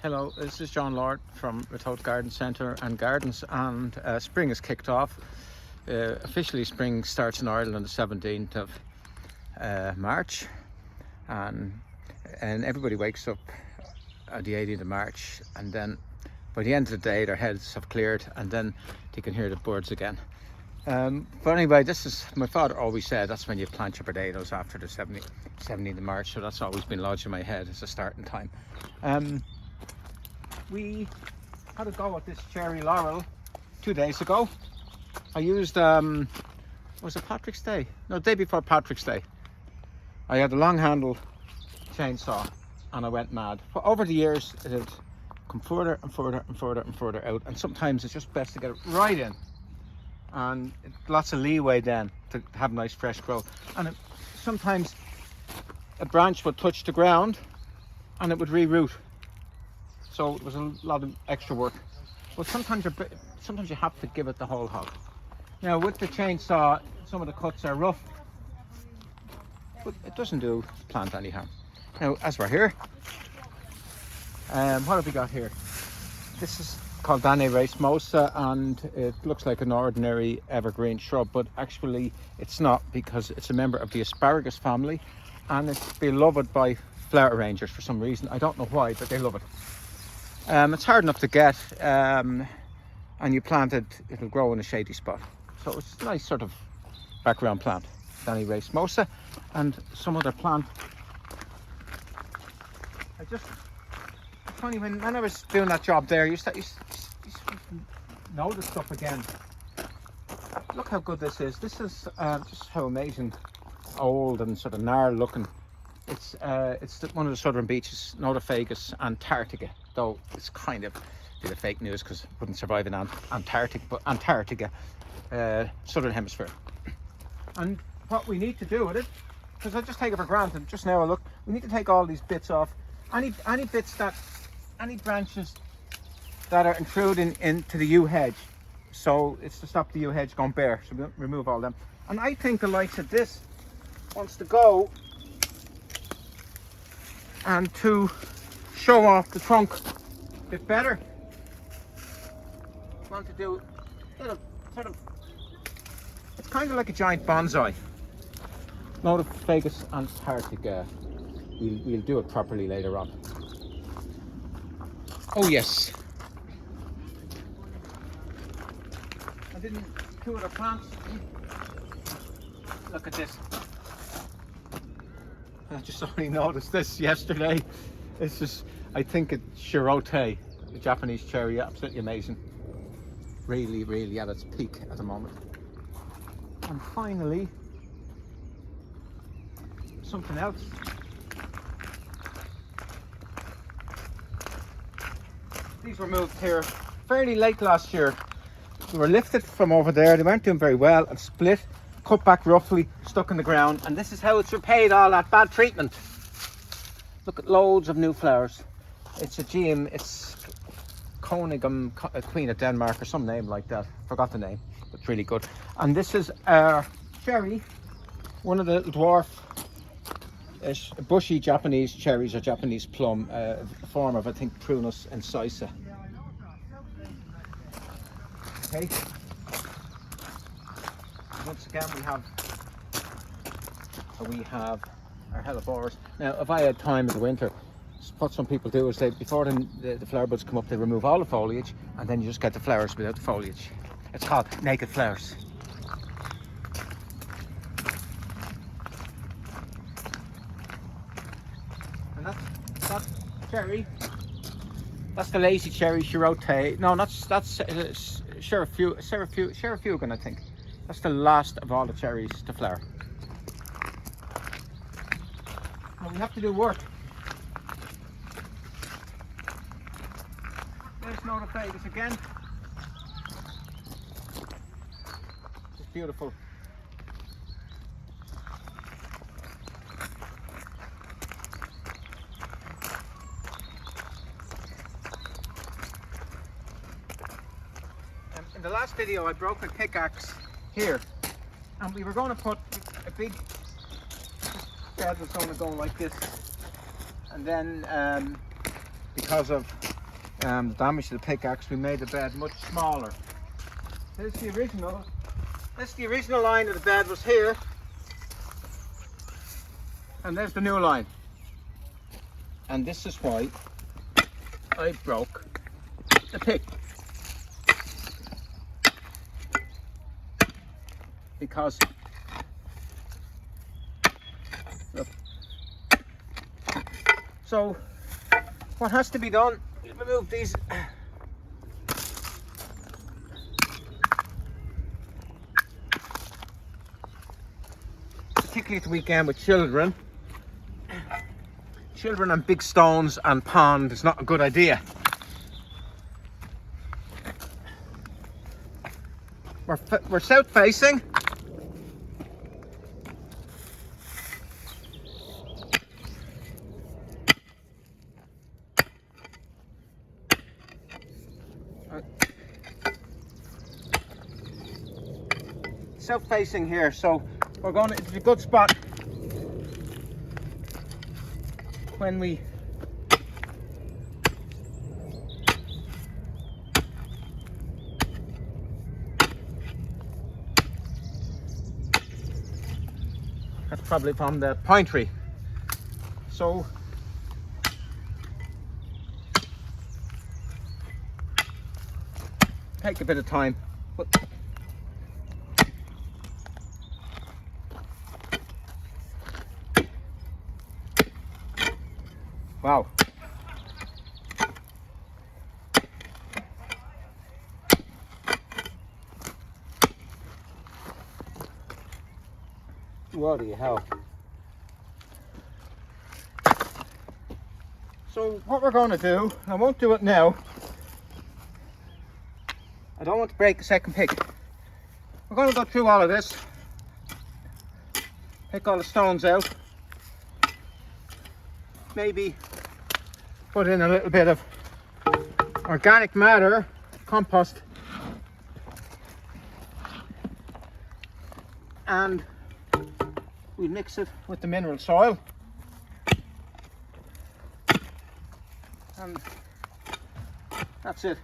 Hello, this is John Lord from Ratoath Garden Centre and Gardens, and spring has kicked off. Officially spring starts in Ireland on the 17th of March, and everybody wakes up on the 18th of March, and then by the end of the day their heads have cleared and then they can hear the birds again. But anyway, this is, my father always said, that's when you plant your potatoes after the 17th of March, so that's always been lodged in my head as a starting time. We had a go at this cherry laurel 2 days ago. I used, was it Patrick's Day? No, the day before Patrick's Day. I had a long handle chainsaw and I went mad. But over the years it had come further and further and further and further out, and sometimes it's just best to get it right in. And lots of leeway then to have nice fresh growth. And sometimes a branch would touch the ground and it would reroot. So it was a lot of extra work. But sometimes you have to give it the whole hog. Now with the chainsaw, some of the cuts are rough, but it doesn't do the plant any harm. Now as we're here, what have we got here? This is called Danae racemosa, and it looks like an ordinary evergreen shrub, but actually it's not, because it's a member of the asparagus family and it's beloved by flower arrangers for some reason. I don't know why, but they love it. It's hard enough to get, and you plant it, it'll grow in a shady spot. So it's a nice sort of background plant, Danae racemosa. And some other plant, it's funny, when I was doing that job there, you notice stuff again. Look how good this is. This is just how amazing old and sort of gnarled looking. It's one of the southern beaches, Nothofagus, Antarctica. Though it's kind of a bit of fake news because it wouldn't survive in Antarctica, but Antarctica, southern hemisphere. And what we need to do with it, because I just take it for granted, just now I look, we need to take all these bits off. Any branches that are intruding into the yew hedge. So it's to stop the yew hedge going bare, so we remove all them. And I think the likes of this wants to go, and to show off the trunk a bit better, want to do a little sort of, it's kind of like a giant bonsai. Nothofagus Antarctica. We'll do it properly later on. Oh yes. I didn't two other plants. Look at this. I just only noticed this yesterday. It's just, I think it's Shirotae, the Japanese cherry, absolutely amazing. Really, really at its peak at the moment. And finally, something else. These were moved here fairly late last year. They were lifted from over there, they weren't doing very well, and split, cut back roughly, stuck in the ground, and this is how it's repaid all that bad treatment. Look at loads of new flowers. It's a Geum, it's Conigum, Queen of Denmark or some name like that. Forgot the name, but it's really good. And this is our cherry, one of the little dwarf bushy Japanese cherries, or Japanese plum, a form of, I think, Prunus incisa. Okay. Once again, we have our Helleborus. Now, if I had time in the winter, what some people do is they, before the flower buds come up, they remove all the foliage, and then you just get the flowers without the foliage. It's called naked flowers. And that's cherry. That's the lazy cherry Shirotae. No, that's Shirofugen, I think. That's the last of all the cherries to flower. Now we have to do work. There's Nothofagus again. It's beautiful. In the last video I broke a pickaxe here, and we were going to put a big bed was going to go like this, and then because of damage to the pickaxe, we made the bed much smaller. Here's the original. This the original line of the bed was here, and there's the new line. And this is why I broke the pick, because look. So what has to be done is remove these particularly at the weekend with children. Children and big stones and pond is not a good idea. We're south facing. South facing here, so we're going to, it's a good spot when we that's probably from the pine tree. So take a bit of time. But wow. Bloody hell. So what we're going to do, I won't do it now. I don't want to break the second pick. We're going to go through all of this. Pick all the stones out. Maybe put in a little bit of organic matter, compost, and we mix it with the mineral soil, and that's it.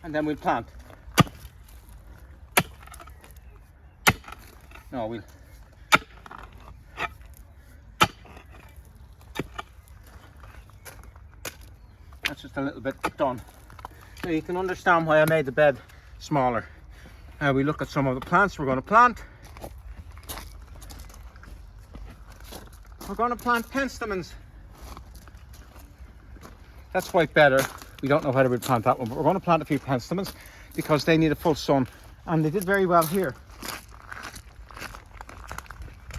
And then we'll plant. No, we'll that's just a little bit done. So you can understand why I made the bed smaller. We look at some of the plants we're going to plant. We're going to plant penstemons. That's quite better. We don't know whether we'll plant that one, but we're going to plant a few penstemons because they need a full sun, and they did very well here.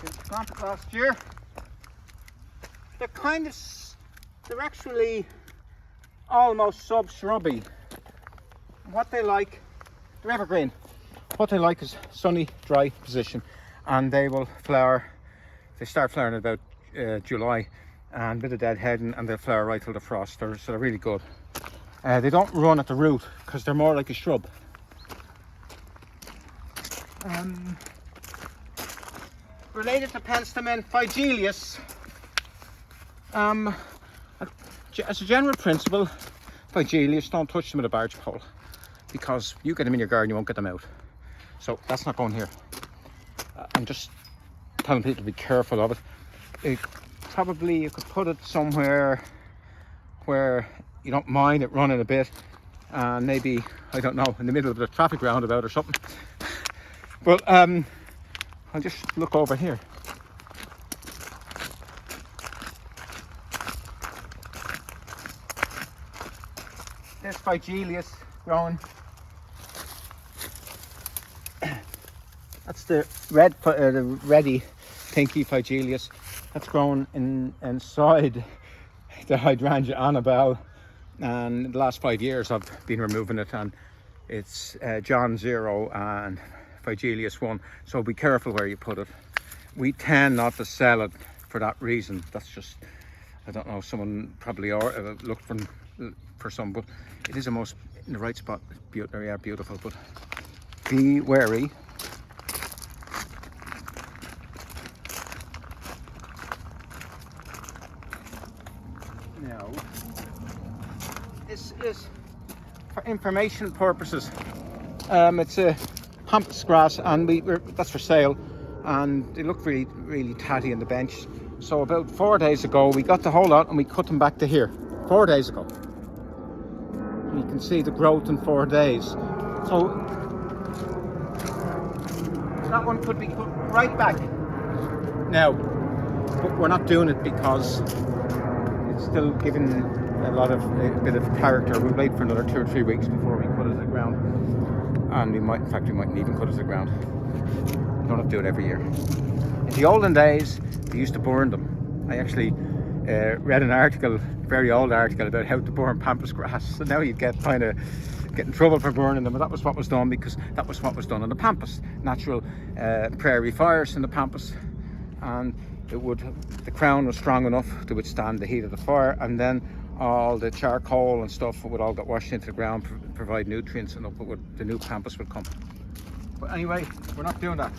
They planted last year. They're actually almost sub-shrubby. What they like, they're evergreen. What they like is sunny, dry position, and they will flower. They start flowering in about July, and a bit of deadheading, and they'll flower right till the frost. So they're really good. They don't run at the root because they're more like a shrub. Related to Penstemon, Phygelius. As a general principle, Phygelius, don't touch them with a barge pole, because you get them in your garden, you won't get them out. So that's not going here. I'm just telling people to be careful of it. Probably you could put it somewhere where you don't mind it running a bit, and maybe, I don't know, in the middle of the traffic roundabout or something. But I'll just look over here. There's Phygelius growing. That's the ready pinky Phygelius. That's grown inside the hydrangea Annabelle, and in the last 5 years I've been removing it, and it's John 0 and Phygelius 1, so be careful where you put it. We tend not to sell it for that reason. That's just, I don't know, someone probably looked for some, but it is almost in the right spot. They are beautiful, but be wary. Now information purposes, it's a pampas grass, and that's for sale, and they look really, really tatty on the bench. So about 4 days ago, we got the whole lot and we cut them back to here. 4 days ago. You can see the growth in 4 days. So that one could be put right back now, but we're not doing it because it's still giving a bit of character. We'll wait for another 2 or 3 weeks before we put it to the ground, and we mightn't even put it to the ground. We don't have to do it every year. In the olden days, they used to burn them. I actually read an article, very old article, about how to burn pampas grass. So now you get in trouble for burning them, but that was what was done, because that was what was done in the pampas. Natural prairie fires in the pampas, and the crown was strong enough to withstand the heat of the fire, and then all the charcoal and stuff would all get washed into the ground, provide nutrients, and the new pampas would come. But anyway, we're not doing that.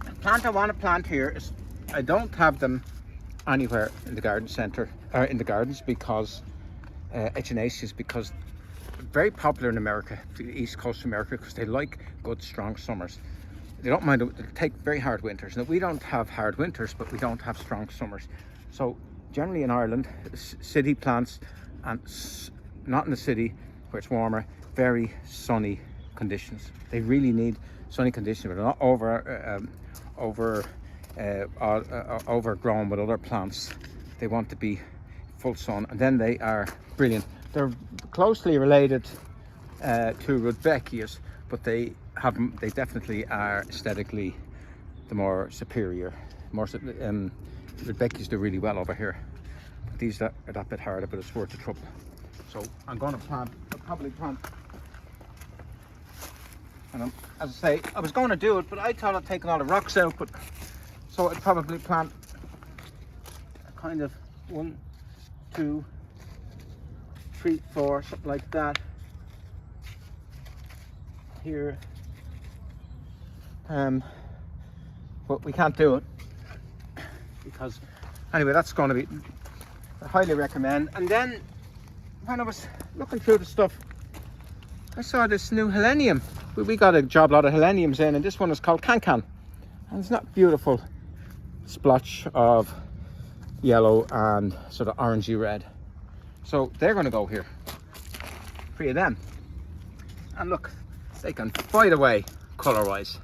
The plant I want to plant here is, I don't have them anywhere in the garden centre, or in the gardens, because Echinaceas, because they're very popular in America, the east coast of America, because they like good strong summers. They don't mind, they take very hard winters. Now, we don't have hard winters, but we don't have strong summers. So generally in Ireland, city plants, and not in the city where it's warmer, very sunny conditions. They really need sunny conditions, but they're not overgrown with other plants. They want to be full sun, and then they are brilliant. They're closely related to Rudbeckias, but they definitely are aesthetically the more superior. Rudbeckias do really well over here, but these are that bit harder, but it's worth the trouble. So I'm going to probably plant. And as I say, I was going to do it, but I thought I'd taken all the rocks out, so I'd probably plant a kind of 1, 2, 3, 4, something like that here. But we can't do it because, anyway, that's going to be, I highly recommend. And then when I was looking through the stuff, I saw this new Helenium. We got a job lot of Heleniums in, and this one is called Can Can. And it's not beautiful splotch of yellow and sort of orangey red. So they're going to go here. 3 of them. And look, they can fight away colour wise.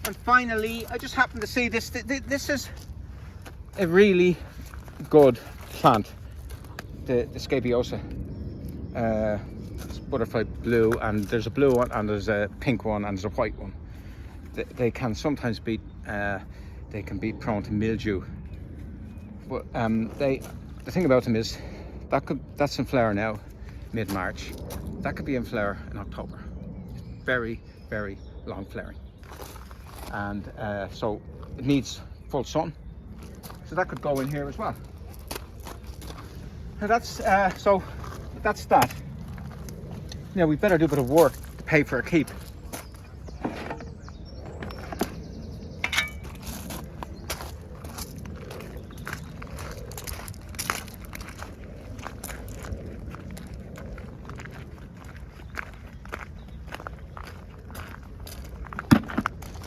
And finally, I just happened to see this. This is a really good plant, the Scabiosa. It's butterfly blue, and there's a blue one, and there's a pink one, and there's a white one. They can sometimes be prone to mildew. But the thing about them is that's in flower now, mid-March. That could be in flower in October. Very, very long flowering. And so it needs full sun. So that could go in here as well. Now that's that. Now we better do a bit of work to pay for a keep.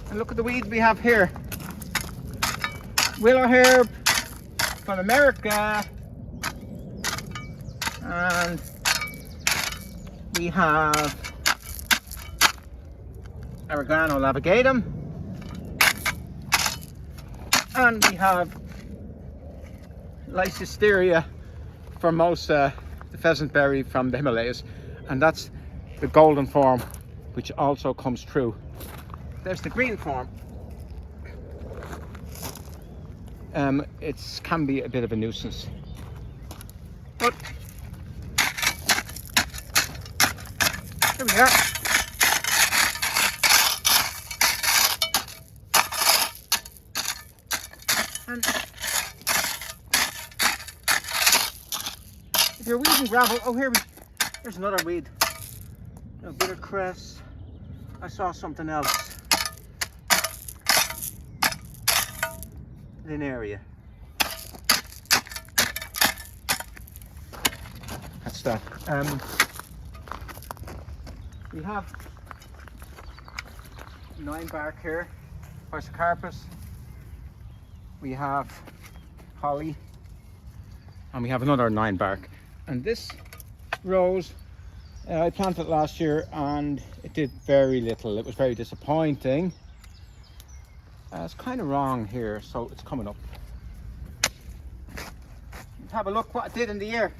And look at the weeds we have here. Willowherb from America, and we have Origanum laevigatum, and we have Leycesteria formosa, the pheasant berry from the Himalayas, and that's the golden form, which also comes true. There's the green form. It can be a bit of a nuisance, but here we are. And if you're weeding gravel, there's another weed. A bit of cress. I saw something else. An area. That's that. We have 9 bark here, Physocarpus. We have holly, and we have another 9 bark. And this rose, I planted it last year and it did very little. It was very disappointing. It's kind of wrong here, so it's coming up. Let's have a look what it did in the year.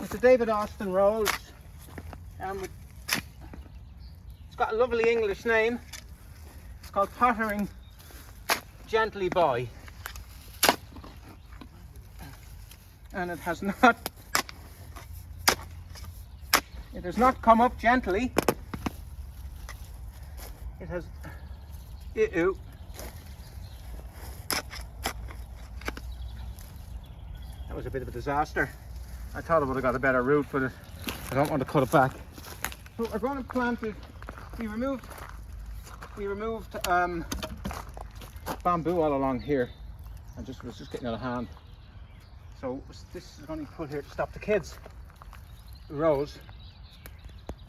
It's a David Austin rose. It's got a lovely English name. It's called Tottering-By-Gently. And it has not come up gently. It has that was a bit of a disaster. I thought I would have got a better root, but I don't want to cut it back. So we're going to plant it. We removed bamboo all along here, and was just getting out of hand. So this is going to be put here to stop the kids. The rose,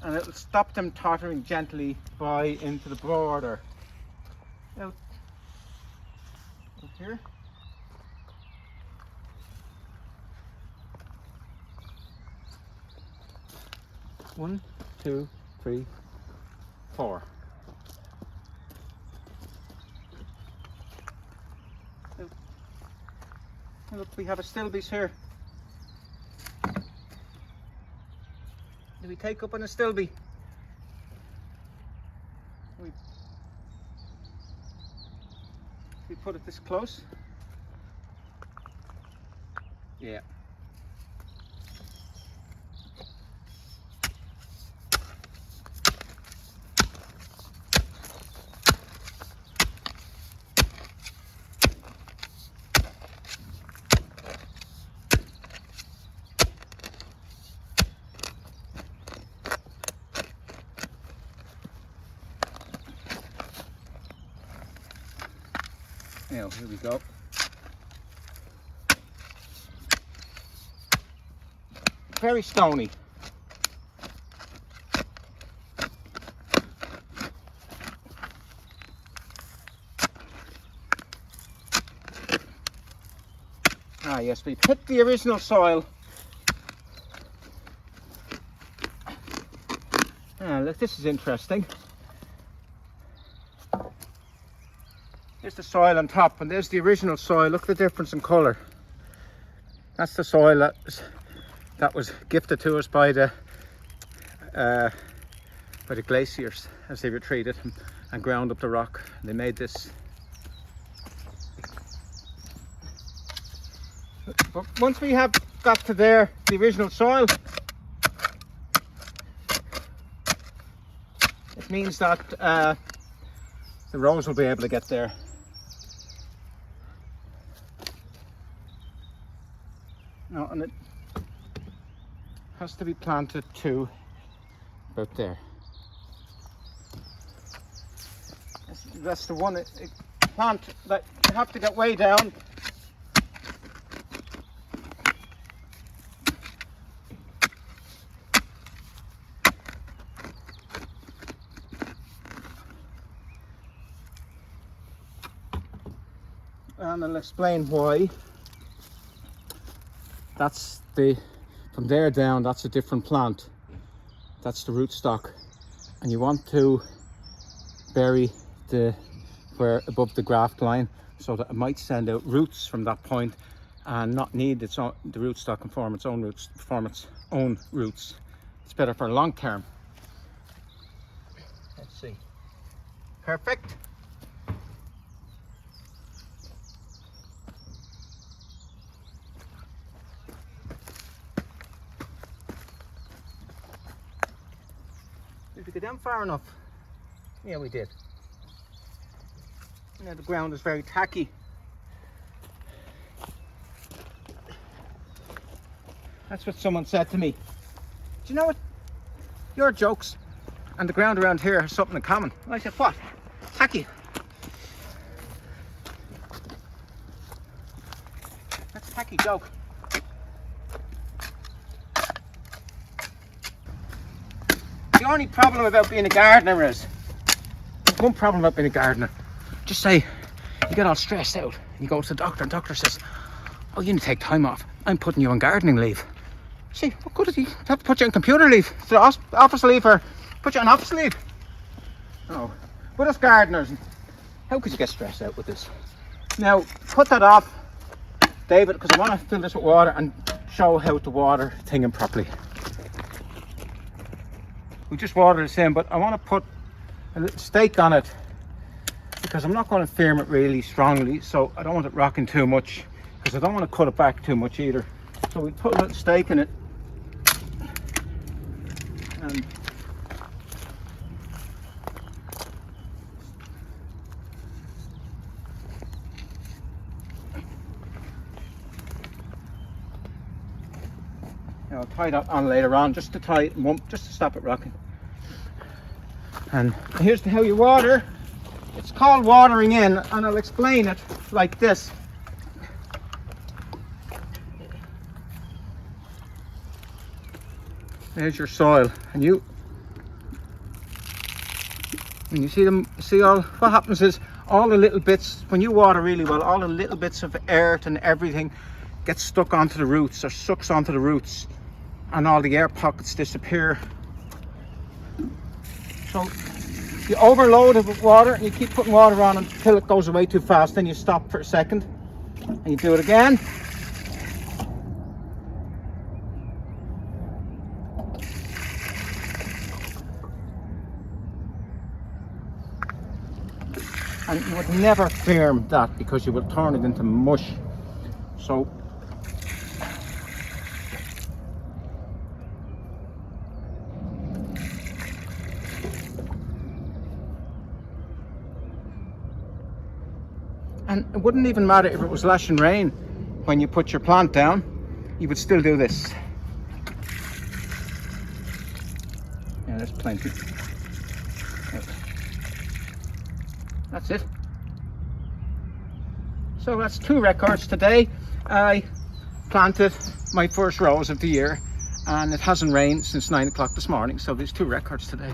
and it'll stop them tottering gently by into the border. Out here. 1, 2, 3, 4. Look, we have a stilbes here. Do we take up on a stilby? We put it this close? Yeah. Now, here we go. Very stony. Ah yes, we hit the original soil. Ah, look, this is interesting. Here's the soil on top, and there's the original soil. Look at the difference in colour. That's the soil that was gifted to us by the glaciers as they retreated and ground up the rock. They made this. But once we have got to there, the original soil, it means that the rose will be able to get there. No, and it has to be planted to about there. That's the one plant that you have to get way down. And I'll explain why. That's from there down, that's a different plant. That's the rootstock. And you want to bury where above the graft line so that it might send out roots from that point and not need the rootstock and form its own roots. It's better for long term. Let's see. Perfect. Did we go down far enough? Yeah, we did. Now the ground is very tacky. That's what someone said to me. Do you know what? Your jokes and the ground around here have something in common. And I said, what? Tacky. That's a tacky joke. The only problem about being a gardener is, there's one problem about being a gardener. Just say you get all stressed out and you go to the doctor and the doctor says, oh, you need to take time off. I'm putting you on gardening leave. See, what good is he? Have to put you on computer leave, to office leave, or put you on office leave? Oh, but us gardeners, how could you get stressed out with this? Now, put that off, David, because I want to fill this with water and show how to water thinging properly. We just water this in, but I want to put a little stake on it because I'm not going to firm it really strongly, so I don't want it rocking too much because I don't want to cut it back too much either. So we put a little stake in it and I'll tie that on later on just to tie it, just to stop it rocking. And here's how you water. It's called watering in, and I'll explain it like this. There's your soil, and you see them. See, all what happens is all the little bits, when you water really well, all the little bits of earth and everything gets stuck onto the roots or sucks onto the roots, and all the air pockets disappear. So you overload it with water and you keep putting water on until it goes away too fast, then you stop for a second and you do it again. And you would never firm that because you will turn it into mush. So and it wouldn't even matter if it was lashing rain when you put your plant down, you would still do this. Yeah, there's plenty. That's it. So that's 2 records today. I planted my first rose of the year and it hasn't rained since 9 o'clock this morning, so there's 2 records today.